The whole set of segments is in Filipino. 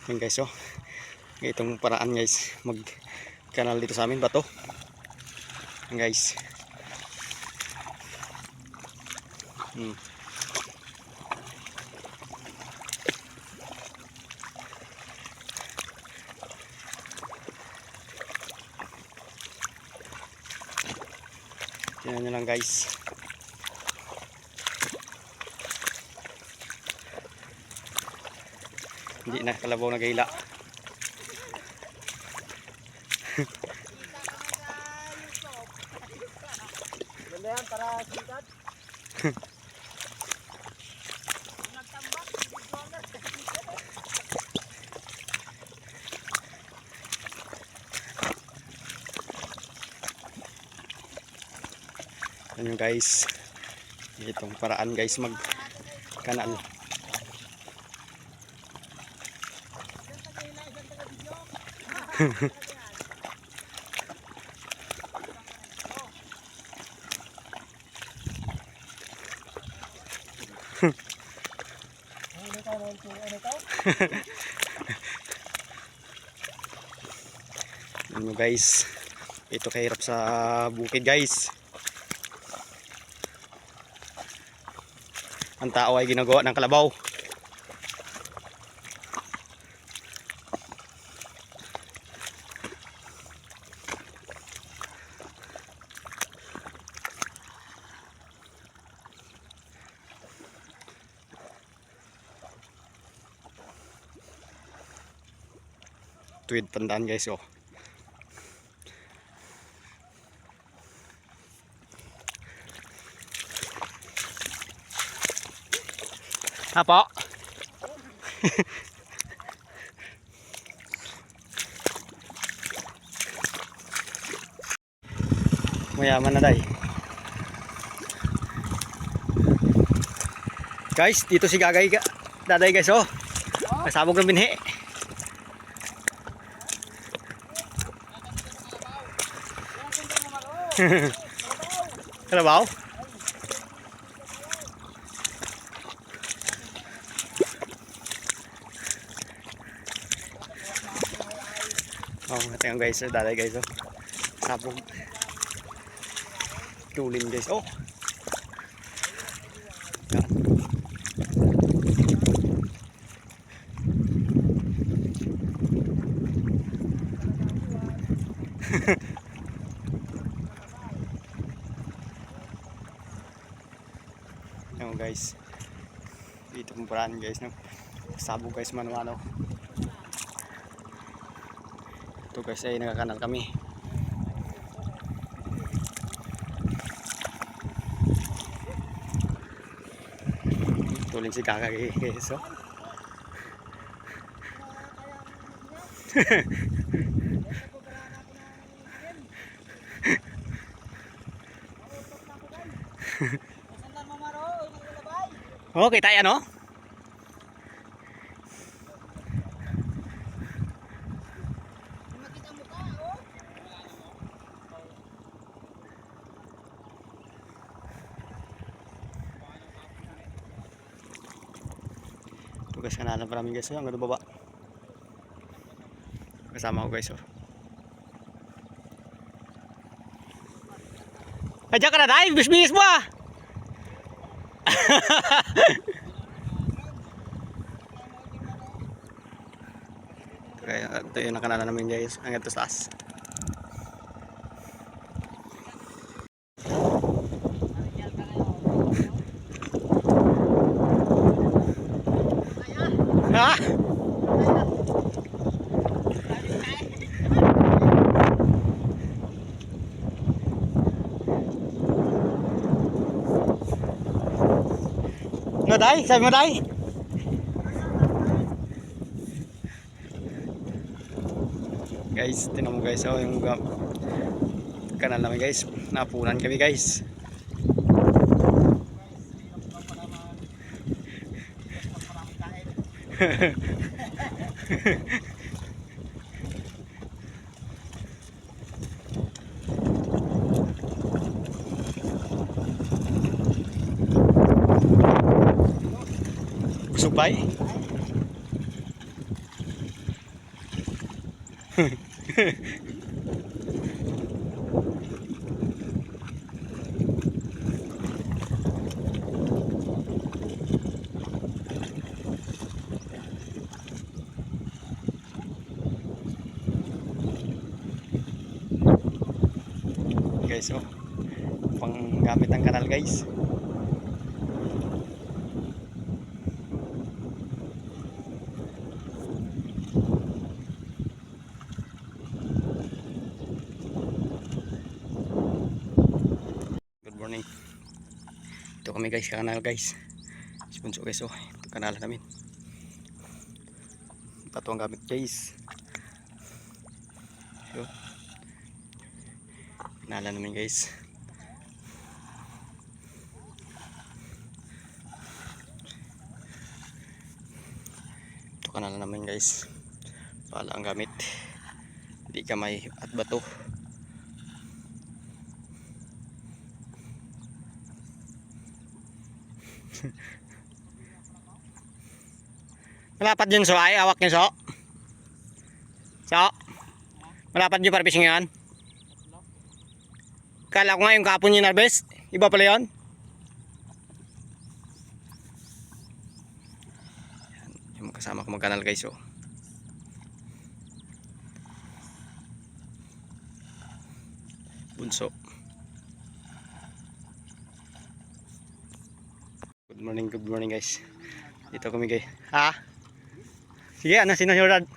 Yan guys, oh. Itong paraan guys, mag kanal dito sa amin, bato. Yan guys. Tingnan nyo lang guys. Hindi na kalabaw na gayla. Ganda yan para sikat. Yan yung guys. Itong paraan guys mag kanal. Ano guys, ito kahirap sa bukid guys. Ang tao ay ginagawa ng kalabaw. Tuwid pandaan guys, oh. Apa? Mayaman na day. Guys, dito si Gagay Daday guys, oh. Kasabog ng binhi. Kalabaw? Oh, tingnan guys, Daday guys, oh. Sabog. Tulin guys, oh. Yan. Yan guys. Dito pong paraan guys, no. Sabog guys, mano-mano. Ito guys ay nakakanal kami. Tuling si Kakay guys, oh. Okay, tayo no? Guys, kanalan pa namin guys, oh, hanggang baba. Kasama ko guys, oh. Aja ka na dahil, bis-bis mo ah. Kaya ito yung nakanalan namin guys, hanggang to taas. Ha? No, Day? Sabi mo, Day? Guys, tinan mo guys, oh, yung kanal namin guys. Napunan kami guys. Busog ba? Guys, oh. Pang gamit ng kanal, guys. Good morning. Ito kami guys, kanal guys. Sponsor guys, oh. Ito kanal namin. Ito ang gamit guys. So, kanala namin guys. Ito kanal namin guys. Pala ang gamit. Hindi kamay at bato. Malapad yun so ay, awak nyo so. So, malapad yun para fishing yan. Kala ko nga yung kapon yung narbes. Iba pala yun. Yung kasama ko magkanal guys oh. Bunso. Good morning guys. Dito kami guys. Ha? Sige, ano sinunod?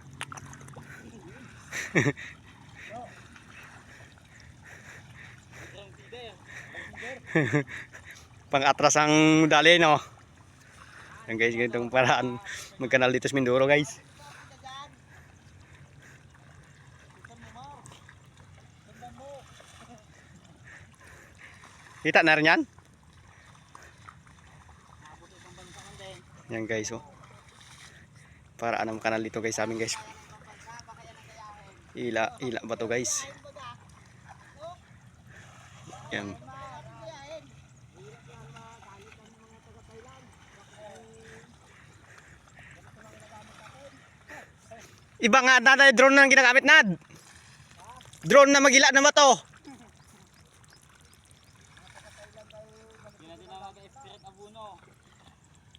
Pang-atras ang dali no. Yan guys, ganitong paraan magkanal dito sa Mindoro guys. Kita na rin yan? Yan guys oh. Paraan ang kanal dito guys sa amin guys. Ila ba to guys? Yan. Iba nga na drone na ginagamit nad. Drone na magila na ba to?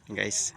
Guys.